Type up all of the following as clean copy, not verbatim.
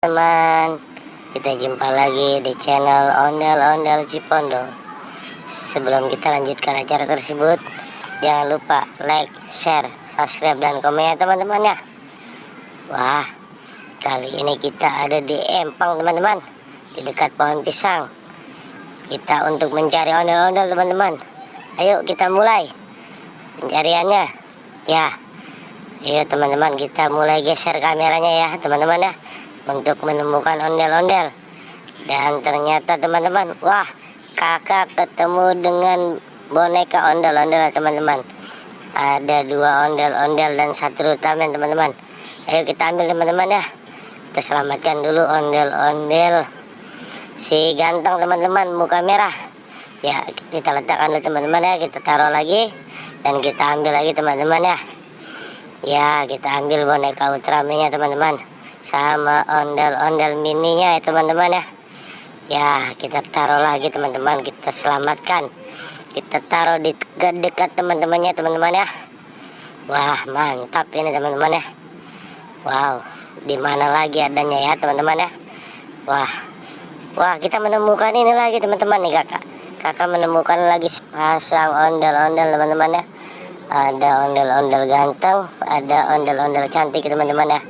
Teman, kita jumpa lagi di channel Ondel-Ondel Cipondo. Sebelum kita lanjutkan acara tersebut, jangan lupa like, share, subscribe, dan komen ya teman-teman ya. Wah, kali ini kita ada di empang teman-teman, di dekat pohon pisang. Kita untuk mencari ondel-ondel teman-teman. Ayo kita mulai pencariannya ya. Ayo teman-teman, kita mulai geser kameranya ya teman-teman ya, untuk menemukan ondel-ondel. Dan ternyata teman-teman, wah, kakak ketemu dengan boneka ondel-ondel teman-teman. Ada 2 ondel-ondel dan 1 rutamen teman-teman. Ayo kita ambil teman-teman ya. Kita selamatkan dulu ondel-ondel si ganteng teman-teman, muka merah ya. Kita letakkan dulu teman-teman ya, kita taruh lagi dan kita ambil lagi teman-teman ya. Ya, kita ambil boneka Ultraman-nya teman-teman, sama ondel-ondel mininya ya teman-teman ya. Ya, kita taruh lagi teman-teman, kita selamatkan. Kita taruh di dekat teman-temannya teman-teman ya. Wah, mantap ini teman-teman ya. Wow, di mana lagi adanya ya teman-teman ya. Wah, kita menemukan ini lagi teman-teman nih kakak. Kakak menemukan lagi sepasang ondel-ondel teman-teman ya. Ada ondel-ondel ganteng, ada ondel-ondel cantik teman-teman ya.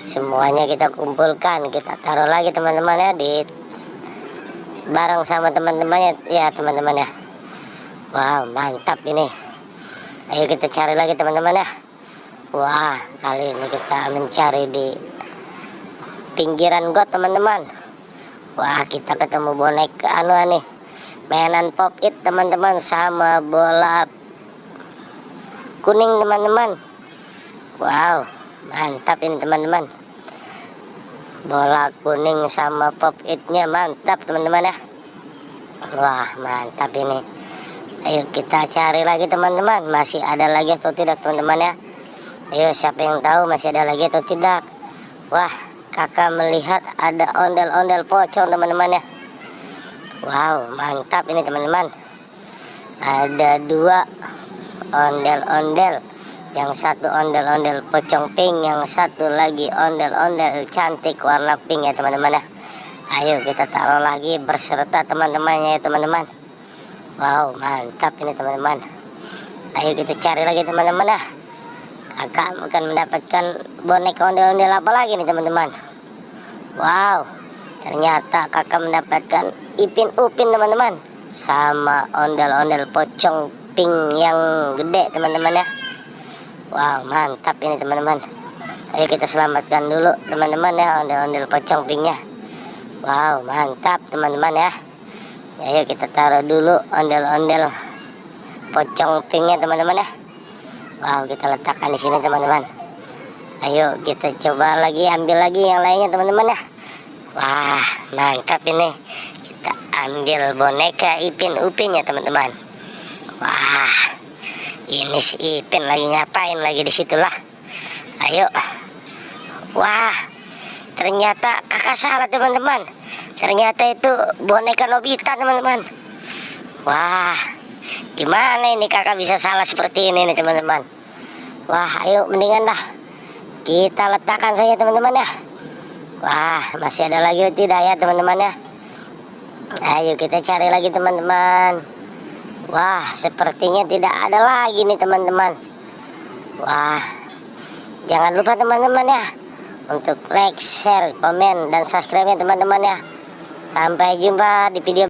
Semuanya kita kumpulkan, kita taruh lagi teman-teman ya, di bareng sama teman-temannya ya teman-teman ya. Wow, mantap ini. Ayo kita cari lagi teman-teman ya. Wah, kali ini kita mencari di pinggiran got teman-teman. Wah, kita ketemu boneka nih, mainan pop it teman-teman, sama bola kuning teman-teman. Wow, mantap ini teman-teman. Bola kuning sama pop it-nya mantap teman-teman ya. Wah, mantap ini. Ayo kita cari lagi teman-teman, masih ada lagi atau tidak teman-teman ya. Ayo, siapa yang tahu masih ada lagi atau tidak. Wah, kakak melihat ada ondel-ondel pocong teman-teman ya. Wow, mantap ini teman-teman. Ada 2 ondel-ondel, yang satu ondel-ondel pocong pink, yang satu lagi ondel-ondel cantik warna pink ya teman-teman ya. Ayo kita taruh lagi berserta teman-temannya ya teman-teman. Wow, mantap ini teman-teman. Ayo kita cari lagi teman-teman ya. Kakak akan mendapatkan boneka ondel-ondel apa lagi nih teman-teman. Wow, ternyata kakak mendapatkan Ipin Upin teman-teman, sama ondel-ondel pocong pink yang gede teman-teman ya. Wow, mantap ini teman-teman. Ayo kita selamatkan dulu teman-teman ya, ondel-ondel pocong pinknya. Wow, mantap teman-teman ya. Ayo kita taruh dulu ondel-ondel pocong pinknya teman-teman ya. Wow, kita letakkan di sini teman-teman. Ayo kita coba lagi, ambil lagi yang lainnya teman-teman ya. Wah, mantap ini. Kita ambil boneka Ipin Upin ya teman-teman. Wah, ini si Ipin lagi ngapain lagi di situlah. Ayo. Wah, ternyata kakak salah teman-teman. Ternyata itu boneka Nobita teman-teman. Wah, gimana ini kakak bisa salah seperti ini nih teman-teman. Wah, ayo mendingan dah kita letakkan saja teman-teman ya. Wah, masih ada lagi tidak ya teman-teman ya. Ayo kita cari lagi teman-teman. Wah, sepertinya tidak ada lagi nih teman-teman. Wah, jangan lupa teman-teman ya, untuk like, share, komen, dan subscribe ya teman-teman ya. Sampai jumpa di video